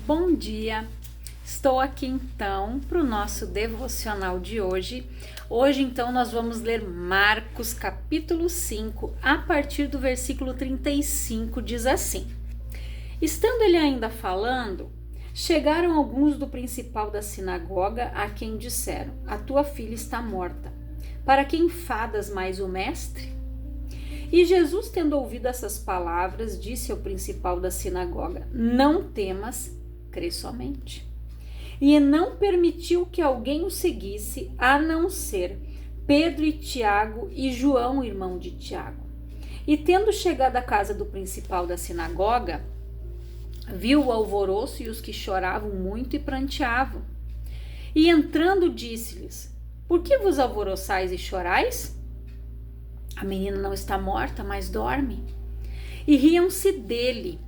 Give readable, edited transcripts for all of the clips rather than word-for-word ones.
Bom dia! Estou aqui então para o nosso devocional de hoje. Hoje então nós vamos ler Marcos capítulo 5, a partir do versículo 35, diz assim: Estando ele ainda falando, chegaram alguns do principal da sinagoga a quem disseram: A tua filha está morta. Para que enfadas mais o mestre? E Jesus, tendo ouvido essas palavras, disse ao principal da sinagoga: Não temas, crê somente. E não permitiu que alguém o seguisse, a não ser Pedro e Tiago e João, irmão de Tiago. E tendo chegado à casa do principal da sinagoga, viu o alvoroço e os que choravam muito e pranteavam. E entrando disse-lhes: Por que vos alvoroçais e chorais? A menina não está morta, mas dorme. E riam-se dele.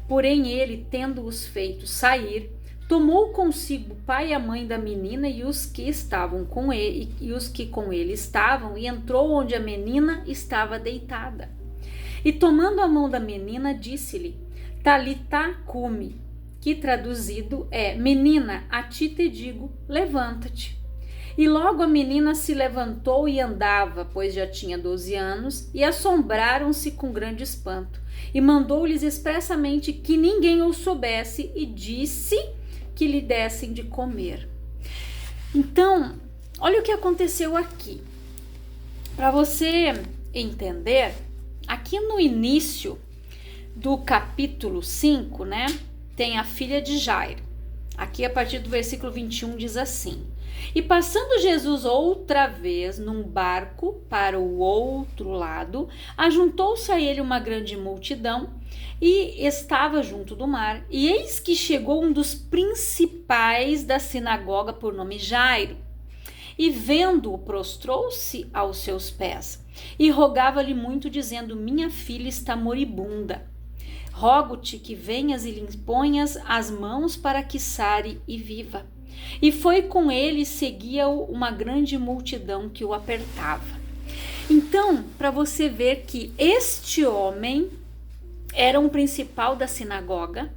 Porém ele, tendo-os feito sair, tomou consigo o pai e a mãe da menina e os que estavam com ele, e os que com ele estavam, e entrou onde a menina estava deitada. E tomando a mão da menina, disse-lhe: Talitá cumi, que traduzido é: Menina, a ti te digo, levanta-te. E logo a menina se levantou e andava, pois já tinha 12 anos, e assombraram-se com grande espanto. E mandou-lhes expressamente que ninguém o soubesse, e disse que lhe dessem de comer. Então, olha o que aconteceu aqui. Para você entender, aqui no início do capítulo 5, né, tem a filha de Jairo. Aqui a partir do versículo 21 diz assim: E passando Jesus outra vez num barco para o outro lado, ajuntou-se a ele uma grande multidão e estava junto do mar. E eis que chegou um dos principais da sinagoga, por nome Jairo, e vendo-o, prostrou-se aos seus pés e rogava-lhe muito, dizendo: Minha filha está moribunda. Rogo-te que venhas e lhe ponhas as mãos para que sare e viva. E foi com ele, seguia-o uma grande multidão que o apertava. Então, para você ver que este homem era um principal da sinagoga,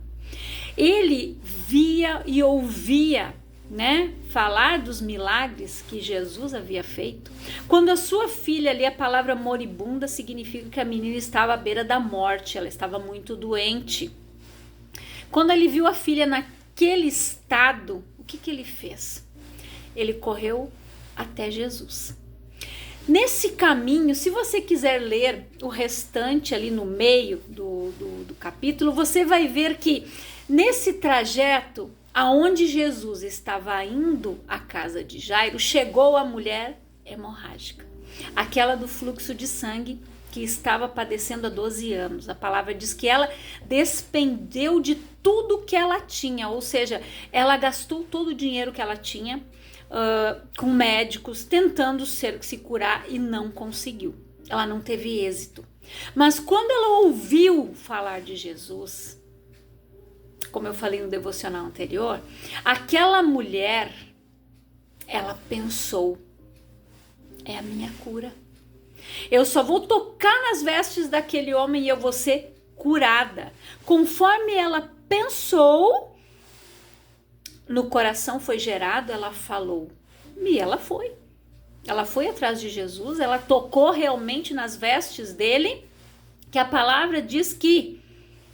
ele via e ouvia, né, falar dos milagres que Jesus havia feito. Quando a sua filha ali, a palavra moribunda significa que a menina estava à beira da morte, ela estava muito doente. Quando ele viu a filha naquele estado, o que ele fez? Ele correu até Jesus. Nesse caminho, se você quiser ler o restante ali no meio do capítulo, você vai ver que nesse trajeto, aonde Jesus estava indo à casa de Jairo, chegou a mulher hemorrágica, aquela do fluxo de sangue que estava padecendo há 12 anos. A palavra diz que ela despendeu de tudo que ela tinha, ou seja, ela gastou todo o dinheiro que ela tinha com médicos, tentando se curar e não conseguiu. Ela não teve êxito. Mas quando ela ouviu falar de Jesus, como eu falei no devocional anterior, aquela mulher, ela pensou: é a minha cura. Eu só vou tocar nas vestes daquele homem e eu vou ser curada. Conforme ela pensou, no coração foi gerado, ela falou. E ela foi. Ela foi atrás de Jesus, ela tocou realmente nas vestes dele, que a palavra diz que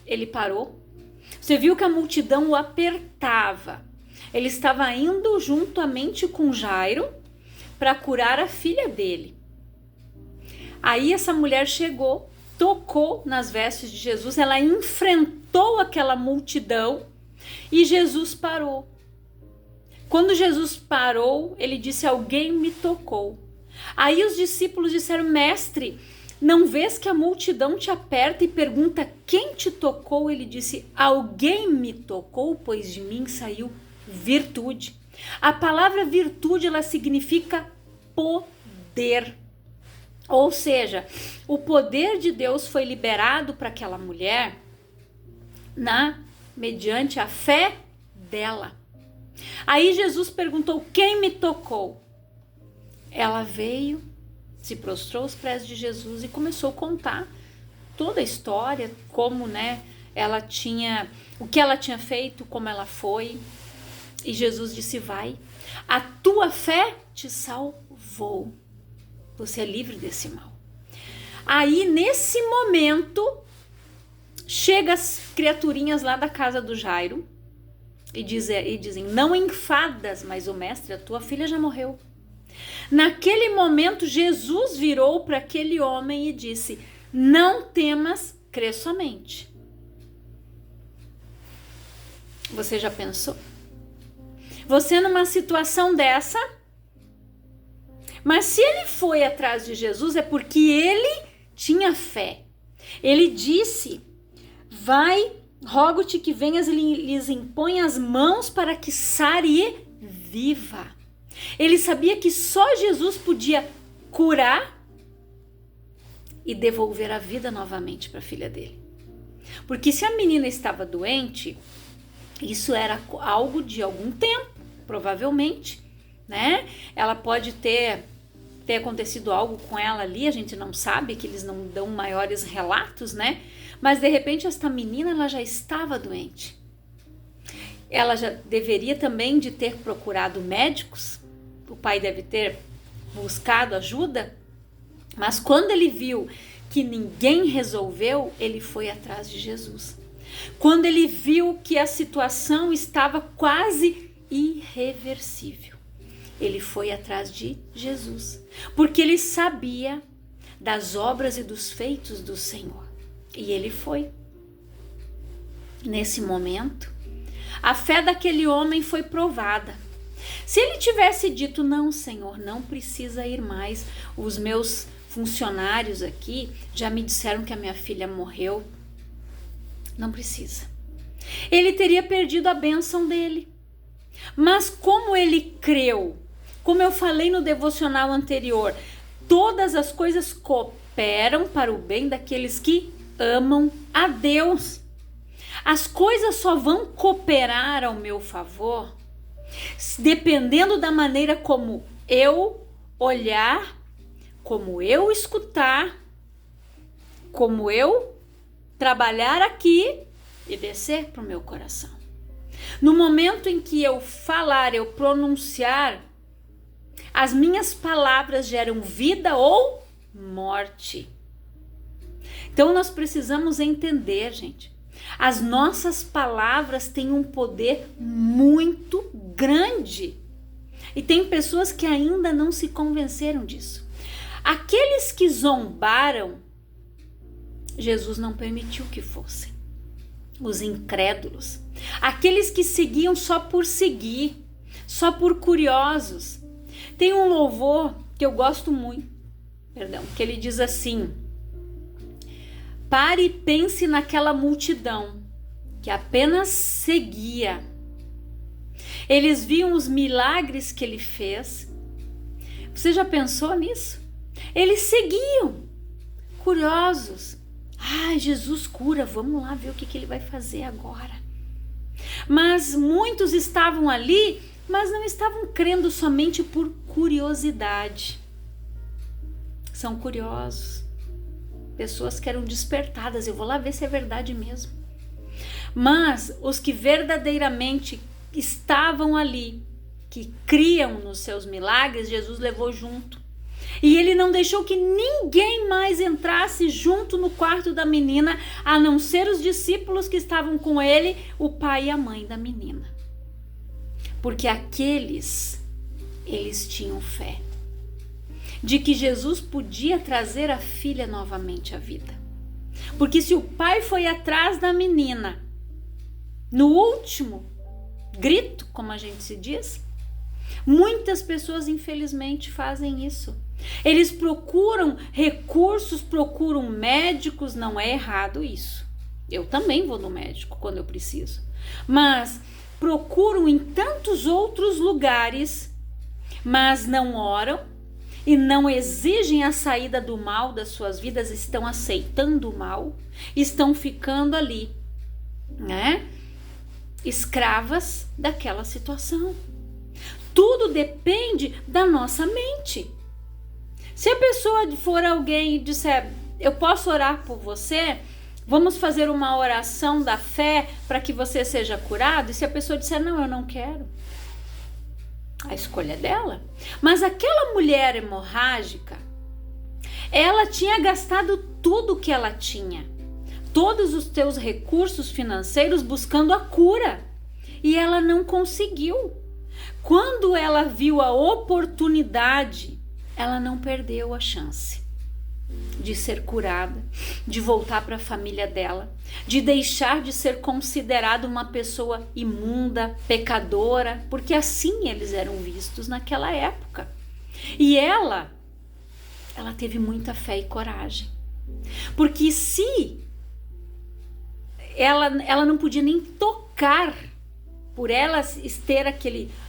ele parou. Você viu que a multidão o apertava. Ele estava indo juntamente com Jairo para curar a filha dele. Aí essa mulher chegou, tocou nas vestes de Jesus, ela enfrentou aquela multidão e Jesus parou. Quando Jesus parou, ele disse: Alguém me tocou. Aí os discípulos disseram: Mestre, não vês que a multidão te aperta e pergunta quem te tocou? Ele disse: Alguém me tocou, pois de mim saiu virtude. A palavra virtude, ela significa poder. Ou seja, o poder de Deus foi liberado para aquela mulher mediante a fé dela. Aí Jesus perguntou: Quem me tocou? Ela veio, se prostrou aos pés de Jesus e começou a contar toda a história, como, né, o que ela tinha feito, como ela foi. E Jesus disse: vai, a tua fé te salvou. Você é livre desse mal. Aí, nesse momento, chegam as criaturinhas lá da casa do Jairo e dizem: não enfadas mais o mestre, a tua filha já morreu. Naquele momento, Jesus virou para aquele homem e disse: não temas, crê somente. Você já pensou? Você numa situação dessa, mas se ele foi atrás de Jesus é porque ele tinha fé. Ele disse: vai, rogo-te que venhas e lhes impõe as mãos para que sare e viva. Ele sabia que só Jesus podia curar e devolver a vida novamente para a filha dele. Porque se a menina estava doente, isso era algo de algum tempo, provavelmente, né? Ela pode ter acontecido algo com ela ali, a gente não sabe, que eles não dão maiores relatos, né? Mas de repente esta menina, ela já estava doente. Ela já deveria também de ter procurado médicos, o pai deve ter buscado ajuda, mas quando ele viu que ninguém resolveu, ele foi atrás de Jesus. Quando ele viu que a situação estava quase irreversível, ele foi atrás de Jesus, porque ele sabia das obras e dos feitos do Senhor. E ele foi. Nesse momento, a fé daquele homem foi provada. Se ele tivesse dito: não, Senhor, não precisa ir mais, os meus funcionários aqui já me disseram que a minha filha morreu, não precisa, ele teria perdido a bênção dele. Mas como ele creu, como eu falei no devocional anterior, todas as coisas cooperam para o bem daqueles que amam a Deus. As coisas só vão cooperar ao meu favor dependendo da maneira como eu olhar, como eu escutar, como eu trabalhar aqui e descer para o meu coração. No momento em que eu falar, eu pronunciar, as minhas palavras geram vida ou morte. Então nós precisamos entender, gente, as nossas palavras têm um poder muito grande. E tem pessoas que ainda não se convenceram disso. Aqueles que zombaram, Jesus não permitiu que fossem. Os incrédulos, aqueles que seguiam só por seguir, só por curiosos. Tem um louvor que eu gosto muito, que ele diz assim: pare e pense naquela multidão que apenas seguia. Eles viam os milagres que ele fez. Você já pensou nisso? Eles seguiam, curiosos. Jesus cura, vamos lá ver o que ele vai fazer agora. Mas muitos estavam ali, mas não estavam crendo somente por curiosidade. São curiosos. Pessoas que eram despertadas, eu vou lá ver se é verdade mesmo. Mas os que verdadeiramente estavam ali, que criam nos seus milagres, Jesus levou junto. E ele não deixou que ninguém mais entrasse junto no quarto da menina, a não ser os discípulos que estavam com ele, o pai e a mãe da menina. Porque eles tinham fé de que Jesus podia trazer a filha novamente à vida. Porque se o pai foi atrás da menina, no último grito, como a gente se diz, muitas pessoas infelizmente fazem isso. Eles procuram recursos, procuram médicos, não é errado isso. Eu também vou no médico quando eu preciso. Mas procuram em tantos outros lugares, mas não oram e não exigem a saída do mal das suas vidas, estão aceitando o mal, estão ficando ali, né? Escravas daquela situação. Tudo depende da nossa mente. Se a pessoa for alguém e disser: eu posso orar por você, Vamos fazer uma oração da fé para que você seja curado? E se a pessoa disser, não, eu não quero, a escolha é dela. Mas aquela mulher hemorrágica, ela tinha gastado tudo que ela tinha, todos os teus recursos financeiros buscando a cura, e ela não conseguiu. Quando ela viu a oportunidade, ela não perdeu a chance de ser curada, de voltar para a família dela, de deixar de ser considerada uma pessoa imunda, pecadora, porque assim eles eram vistos naquela época. E ela teve muita fé e coragem, porque se ela não podia nem tocar, por ela ter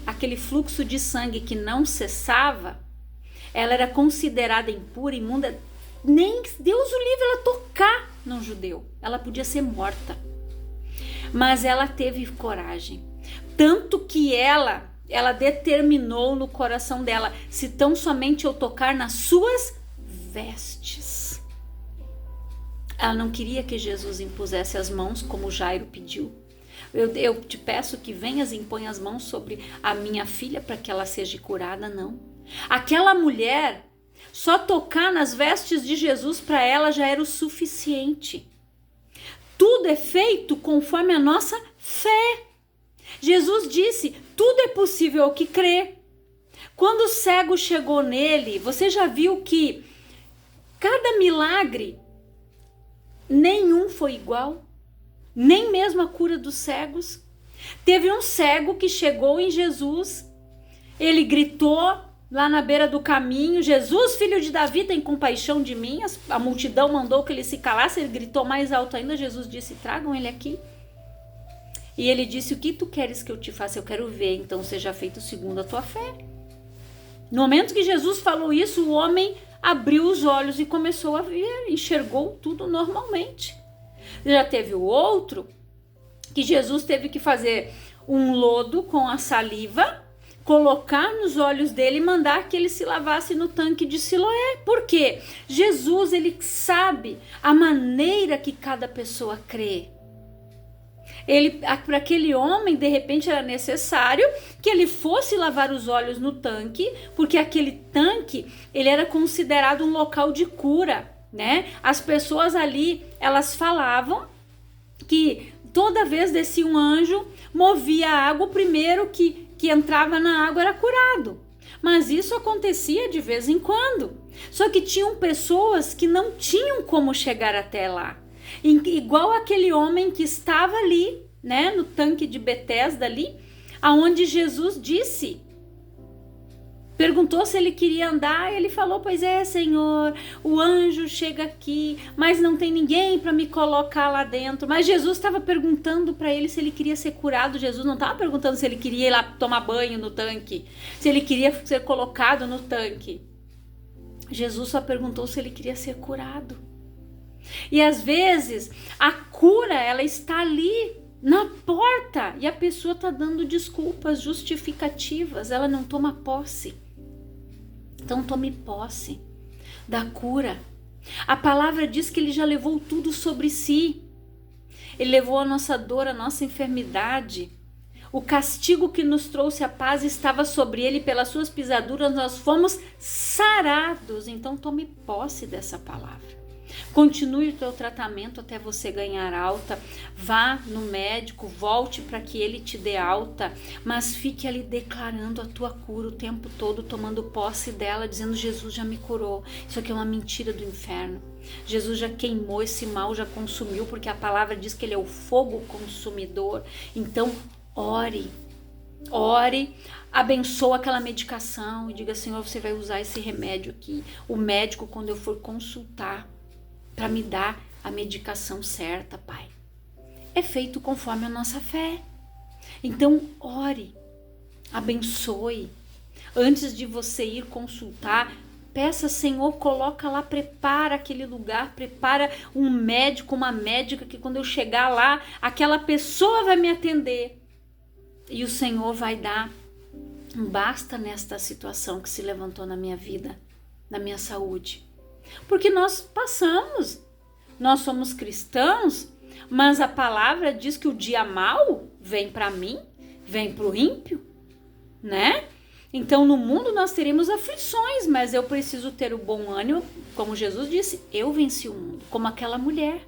aquele fluxo de sangue que não cessava, ela era considerada impura, imunda. Nem Deus o livre ela tocar num judeu, ela podia ser morta. Mas ela teve coragem, tanto que ela determinou no coração dela, se tão somente eu tocar nas suas vestes. Ela não queria que Jesus impusesse as mãos como Jairo pediu. Eu te peço que venhas e impõe as mãos sobre a minha filha para que ela seja curada. Não. Aquela mulher, só tocar nas vestes de Jesus para ela já era o suficiente. Tudo é feito conforme a nossa fé. Jesus disse, tudo é possível ao que crê. Quando o cego chegou nele, você já viu que cada milagre, nenhum foi igual, nem mesmo a cura dos cegos. Teve um cego que chegou em Jesus, ele gritou lá na beira do caminho, Jesus, filho de Davi, tem compaixão de mim. A multidão mandou que ele se calasse, ele gritou mais alto ainda. Jesus disse, tragam ele aqui. E ele disse, o que tu queres que eu te faça? Eu quero ver, então seja feito segundo a tua fé. No momento que Jesus falou isso, o homem abriu os olhos e começou a ver, enxergou tudo normalmente. Já teve o outro, que Jesus teve que fazer um lodo com a saliva, colocar nos olhos dele e mandar que ele se lavasse no tanque de Siloé. Por quê? Jesus, ele sabe a maneira que cada pessoa crê. Para aquele homem, de repente, era necessário que ele fosse lavar os olhos no tanque, porque aquele tanque, ele era considerado um local de cura, né? As pessoas ali, elas falavam que toda vez descia um anjo, movia a água, o primeiro que entrava na água era curado. Mas isso acontecia de vez em quando. Só que tinham pessoas que não tinham como chegar até lá. Igual aquele homem que estava ali, né, no tanque de Betesda ali, aonde Jesus disse, perguntou se ele queria andar, e ele falou, pois é, Senhor, o anjo chega aqui, mas não tem ninguém para me colocar lá dentro. Mas Jesus estava perguntando para ele se ele queria ser curado. Jesus não estava perguntando se ele queria ir lá tomar banho no tanque, se ele queria ser colocado no tanque. Jesus só perguntou se ele queria ser curado. E às vezes a cura, ela está ali na porta e a pessoa está dando desculpas, justificativas, ela não toma posse. Então tome posse da cura. A palavra diz que ele já levou tudo sobre si. Ele levou a nossa dor, a nossa enfermidade. O castigo que nos trouxe a paz estava sobre ele, pelas suas pisaduras nós fomos sarados. Então tome posse dessa palavra. Continue o teu tratamento até você ganhar alta. Vá no médico, volte para que ele te dê alta, mas fique ali declarando a tua cura o tempo todo, tomando posse dela, dizendo, Jesus já me curou. Isso aqui é uma mentira do inferno. Jesus já queimou esse mal, já consumiu, porque a palavra diz que ele é o fogo consumidor. Então ore, abençoa aquela medicação e diga, Senhor, você vai usar esse remédio aqui. O médico, quando eu for consultar, para me dar a medicação certa, Pai. É feito conforme a nossa fé. Então, ore, abençoe. Antes de você ir consultar, peça, Senhor, coloca lá, prepara aquele lugar, prepara um médico, uma médica, que quando eu chegar lá, aquela pessoa vai me atender. E o Senhor vai dar um basta nesta situação que se levantou na minha vida, na minha saúde. Porque nós passamos nós somos cristãos, mas a palavra diz que o dia mau vem para mim, vem para o ímpio, né? Então no mundo nós teremos aflições, mas eu preciso ter o bom ânimo, como Jesus disse, eu venci o mundo, como aquela mulher.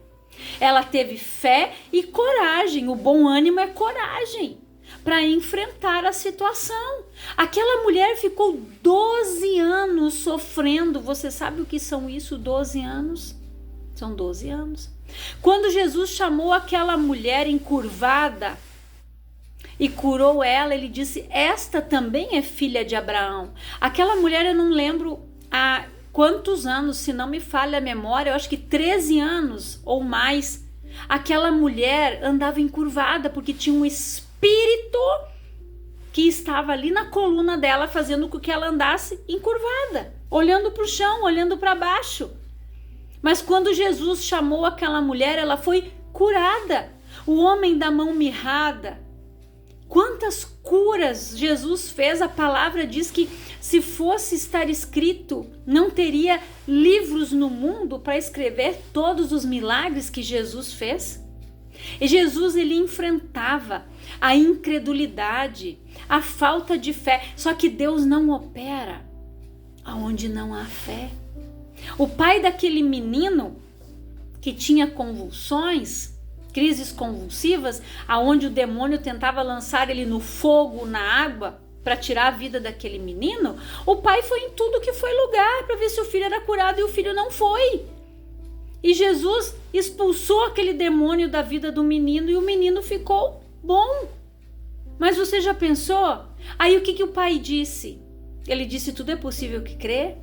Ela teve fé e coragem, o bom ânimo é coragem para enfrentar a situação. Aquela mulher ficou 12 anos sofrendo, você sabe o que são isso, 12 anos? São 12 anos. Quando Jesus chamou aquela mulher encurvada e curou ela, ele disse, esta também é filha de Abraão. Aquela mulher, eu não lembro há quantos anos, se não me falha a memória, eu acho que 13 anos ou mais, aquela mulher andava encurvada porque tinha um espírito que estava ali na coluna dela, fazendo com que ela andasse encurvada, olhando para o chão, olhando para baixo. Mas quando Jesus chamou aquela mulher, ela foi curada. O homem da mão mirrada, quantas curas Jesus fez, a palavra diz que se fosse estar escrito, não teria livros no mundo para escrever todos os milagres que Jesus fez. E Jesus, ele enfrentava a incredulidade, a falta de fé, só que Deus não opera aonde não há fé. O pai daquele menino que tinha convulsões, crises convulsivas, aonde o demônio tentava lançar ele no fogo, na água, para tirar a vida daquele menino, o pai foi em tudo que foi lugar para ver se o filho era curado e o filho não foi. E Jesus expulsou aquele demônio da vida do menino e o menino ficou bom. Mas você já pensou? Aí o que o pai disse? Ele disse, tudo é possível que crê?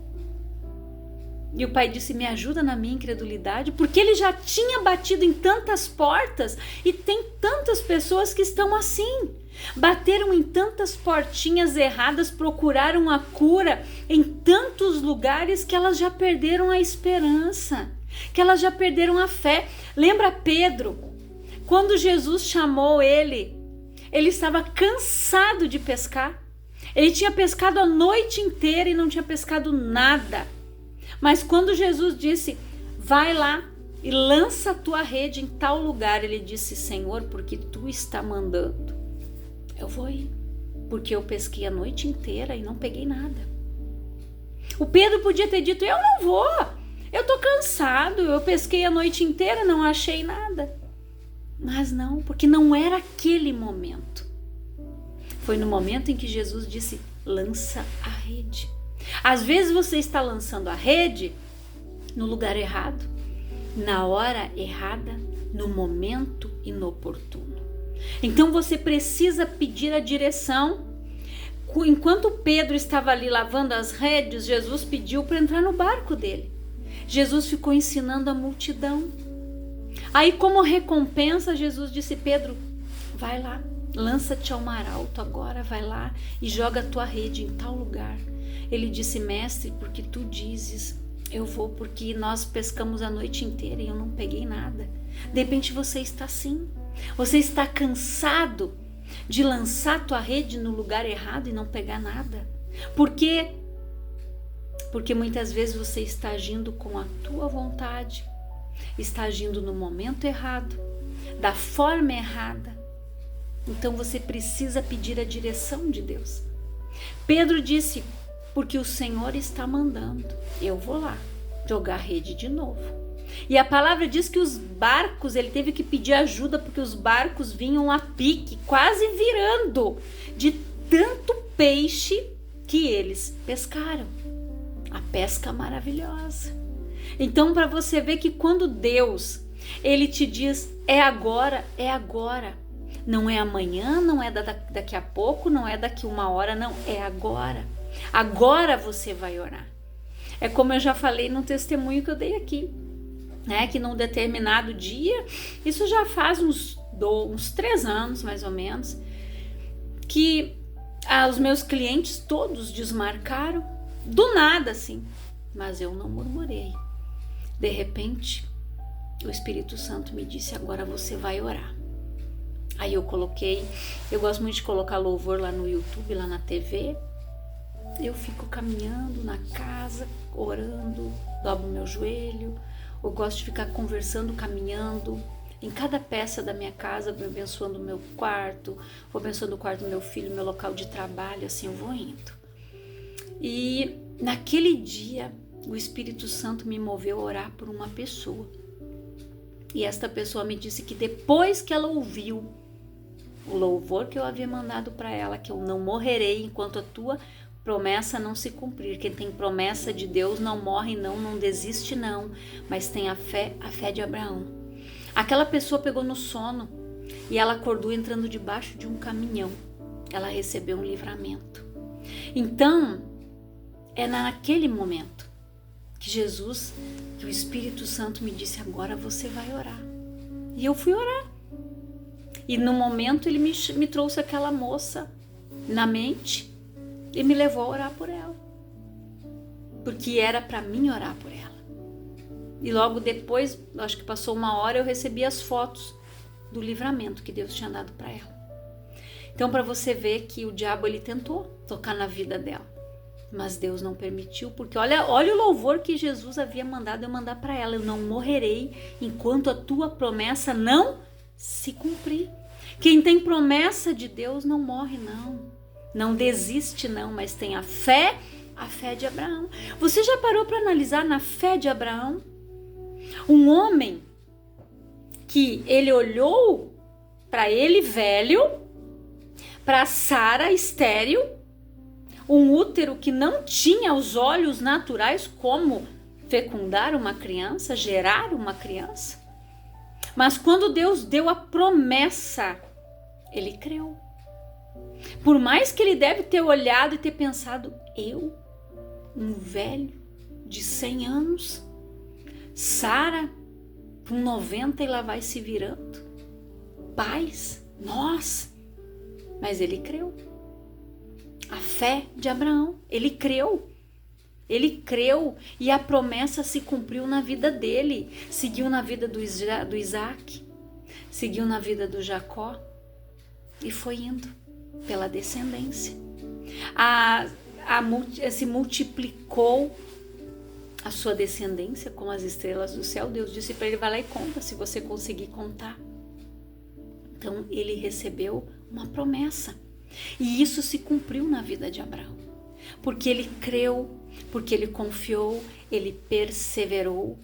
E o pai disse, me ajuda na minha incredulidade, porque ele já tinha batido em tantas portas e tem tantas pessoas que estão assim. Bateram em tantas portinhas erradas, procuraram a cura em tantos lugares que elas já perderam a esperança, que elas já perderam a fé. Lembra Pedro? Quando Jesus chamou ele estava cansado de pescar. Ele tinha pescado a noite inteira e não tinha pescado nada. Mas quando Jesus disse, vai lá e lança a tua rede em tal lugar, ele disse, Senhor, porque tu está mandando, eu vou ir, porque eu pesquei a noite inteira e não peguei nada. O Pedro podia ter dito, eu não vou, eu tô cansado, eu pesquei a noite inteira, não achei nada. Mas não, porque não era aquele momento. Foi no momento em que Jesus disse, lança a rede. Às vezes você está lançando a rede no lugar errado, na hora errada, no momento inoportuno. Então você precisa pedir a direção. Enquanto Pedro estava ali lavando as redes, Jesus pediu para entrar no barco dele. Jesus ficou ensinando a multidão. Aí, como recompensa, Jesus disse, Pedro, vai lá, lança-te ao mar alto agora, vai lá e joga a tua rede em tal lugar. Ele disse, mestre, porque tu dizes, eu vou porque nós pescamos a noite inteira e eu não peguei nada. De repente você está assim, você está cansado de lançar tua rede no lugar errado e não pegar nada. Por quê? Porque muitas vezes você está agindo com a tua vontade, está agindo no momento errado, da forma errada. Então você precisa pedir a direção de Deus. Pedro disse, porque o Senhor está mandando, eu vou lá jogar a rede de novo. E a palavra diz que os barcos, ele teve que pedir ajuda porque os barcos vinham a pique, quase virando de tanto peixe que eles pescaram. A pesca maravilhosa. Então, para você ver que quando Deus, ele te diz, é agora, é agora. Não é amanhã, não é daqui a pouco, não é daqui uma hora, não, é agora. Agora você vai orar. É como eu já falei no testemunho que eu dei aqui, né? Que num determinado dia, isso já faz uns 3 anos mais ou menos, que os meus clientes todos desmarcaram, do nada assim, mas eu não murmurei. De repente, o Espírito Santo me disse, agora você vai orar. Aí eu gosto muito de colocar louvor lá no YouTube, lá na TV. Eu fico caminhando na casa, orando, dobro meu joelho, Eu gosto de ficar conversando, caminhando. Em cada peça da minha casa, vou abençoando o meu quarto, vou abençoando o quarto do meu filho, meu local de trabalho, assim eu vou indo. E naquele dia, o Espírito Santo me moveu a orar por uma pessoa. E esta pessoa me disse que depois que ela ouviu o louvor que eu havia mandado para ela, que eu não morrerei enquanto a tua promessa não se cumprir. Quem tem promessa de Deus não morre não desiste não, mas tem a fé de Abraão. Aquela pessoa pegou no sono e ela acordou entrando debaixo de um caminhão. Ela recebeu um livramento. Então, é naquele momento que que o Espírito Santo me disse, agora você vai orar. E eu fui orar. E no momento ele me trouxe aquela moça na mente e me levou a orar por ela. Porque era para mim orar por ela. E logo depois, acho que passou uma hora, eu recebi as fotos do livramento que Deus tinha dado para ela. Então, para você ver que o diabo ele tentou tocar na vida dela, mas Deus não permitiu, porque olha o louvor que Jesus havia mandado eu mandar para ela. Eu não morrerei enquanto a tua promessa não se cumprir. Quem tem promessa de Deus não morre não desiste não, mas tem a fé de Abraão. Você já parou para analisar na fé de Abraão? Um homem que ele olhou para ele velho, para Sara estéril, um útero que não tinha os olhos naturais como fecundar uma criança, gerar uma criança. Mas quando Deus deu a promessa, ele creu. Por mais que ele deve ter olhado e ter pensado, eu, um velho de 100 anos, Sara com 90 e lá vai se virando, pais, nós, mas ele creu. A fé de Abraão, ele creu e a promessa se cumpriu na vida dele, seguiu na vida do Isaac, seguiu na vida do Jacó e foi indo pela descendência. Se multiplicou a sua descendência como as estrelas do céu. Deus disse para ele, vai lá e conta, se você conseguir contar. Então ele recebeu uma promessa e isso se cumpriu na vida de Abraão, porque ele creu, porque ele confiou, ele perseverou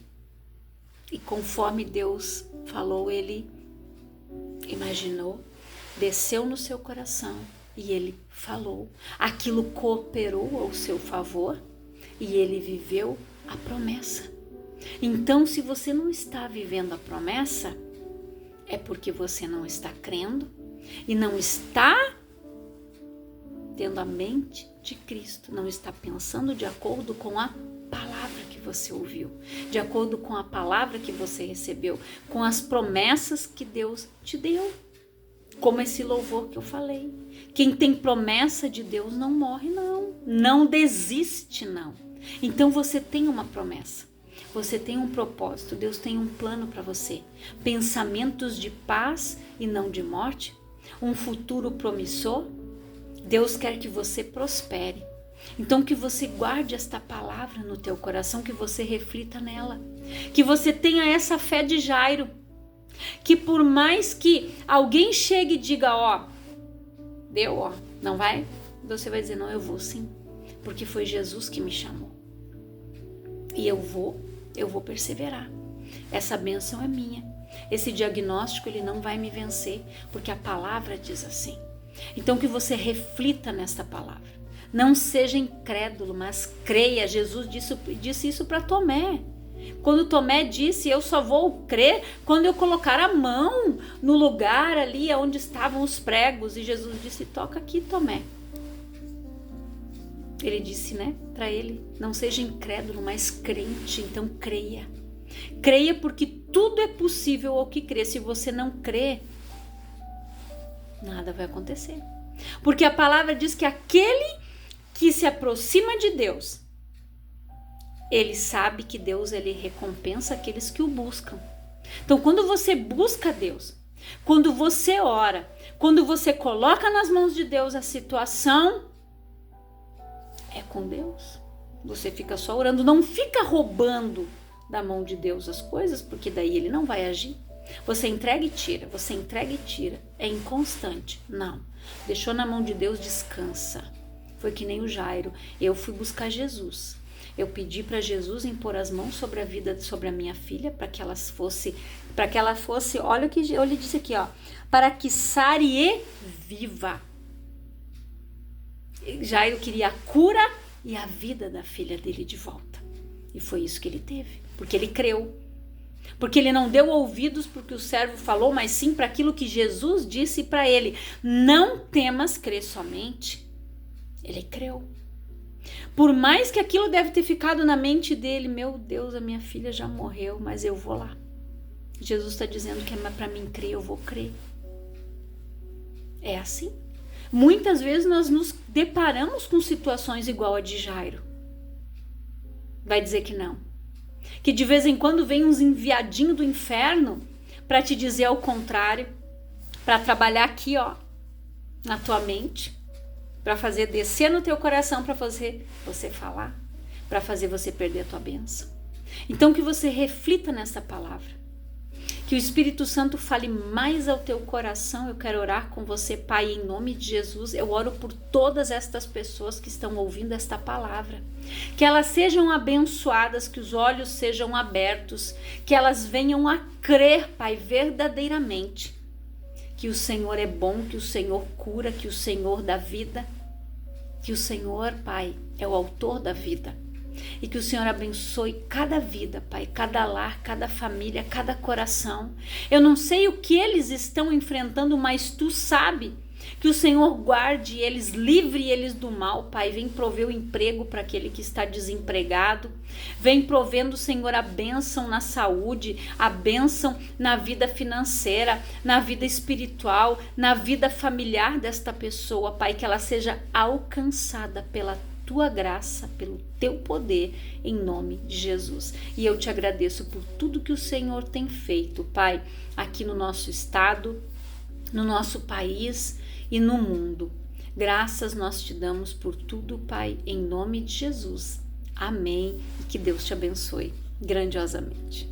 e conforme Deus falou, ele imaginou, desceu no seu coração e ele falou. Aquilo cooperou ao seu favor e ele viveu a promessa. Então, se você não está vivendo a promessa, é porque você não está crendo e não está tendo a mente de Cristo, não está pensando de acordo com a palavra que você ouviu, de acordo com a palavra que você recebeu, com as promessas que Deus te deu, como esse louvor que eu falei. Quem tem promessa de Deus não morre não desiste não. Então você tem uma promessa, você tem um propósito, Deus tem um plano para você, pensamentos de paz e não de morte, um futuro promissor. Deus quer que você prospere. Então que você guarde esta palavra no teu coração, que você reflita nela, que você tenha essa fé de Jairo, que por mais que alguém chegue e diga, deu, não vai? Você vai dizer, não, eu vou sim, porque foi Jesus que me chamou. E eu vou perseverar. Essa bênção é minha. Esse diagnóstico ele não vai me vencer, porque a palavra diz assim. Então que você reflita nesta palavra. Não seja incrédulo, mas creia. Jesus disse isso para Tomé. Quando Tomé disse, eu só vou crer quando eu colocar a mão no lugar ali onde estavam os pregos. E Jesus disse, toca aqui, Tomé. Ele disse, para ele, não seja incrédulo, mas crente. Então creia. Creia porque tudo é possível ao que crê. Se você não crê, nada vai acontecer. Porque a palavra diz que aquele que se aproxima de Deus, ele sabe que Deus ele recompensa aqueles que o buscam. Então quando você busca Deus, quando você ora, quando você coloca nas mãos de Deus a situação, é com Deus. Você fica só orando, não fica roubando da mão de Deus as coisas, porque daí ele não vai agir. Você entrega e tira, você entrega e tira. É inconstante. Não. Deixou na mão de Deus, descansa. Foi que nem o Jairo. Eu fui buscar Jesus. Eu pedi para Jesus impor as mãos sobre a vida, sobre a minha filha, para que ela fosse, olha o que eu lhe disse aqui, ó, para que sare e viva. Jairo queria a cura e a vida da filha dele de volta. E foi isso que ele teve, porque ele creu. Porque ele não deu ouvidos porque o servo falou, mas sim para aquilo que Jesus disse para ele. Não temas, crê somente. Ele creu. Por mais que aquilo deve ter ficado na mente dele, meu Deus, a minha filha já morreu, mas eu vou lá. Jesus está dizendo que é para mim crer, eu vou crer. É assim. Muitas vezes nós nos deparamos com situações igual a de Jairo. Vai dizer que não. Que de vez em quando vem uns enviadinhos do inferno para te dizer ao contrário, para trabalhar aqui, ó, na tua mente, para fazer descer no teu coração, para fazer você falar, para fazer você perder a tua bênção. Então que você reflita nessa palavra. Que o Espírito Santo fale mais ao teu coração. Eu quero orar com você, Pai, em nome de Jesus. Eu oro por todas estas pessoas que estão ouvindo esta palavra. Que elas sejam abençoadas, que os olhos sejam abertos, que elas venham a crer, Pai, verdadeiramente. Que o Senhor é bom, que o Senhor cura, que o Senhor dá vida. Que o Senhor, Pai, é o autor da vida. E que o Senhor abençoe cada vida, Pai, cada lar, cada família, cada coração. Eu não sei o que eles estão enfrentando, mas Tu sabe. Que o Senhor guarde eles, livre eles do mal, Pai. Vem prover o emprego para aquele que está desempregado. Vem provendo, Senhor, a bênção na saúde, a bênção na vida financeira, na vida espiritual, na vida familiar desta pessoa, Pai. Que ela seja alcançada pela Tua graça, pelo Teu poder, em nome de Jesus. E eu Te agradeço por tudo que o Senhor tem feito, Pai, aqui no nosso estado, no nosso país e no mundo. Graças nós Te damos por tudo, Pai, em nome de Jesus. Amém. E que Deus te abençoe grandiosamente.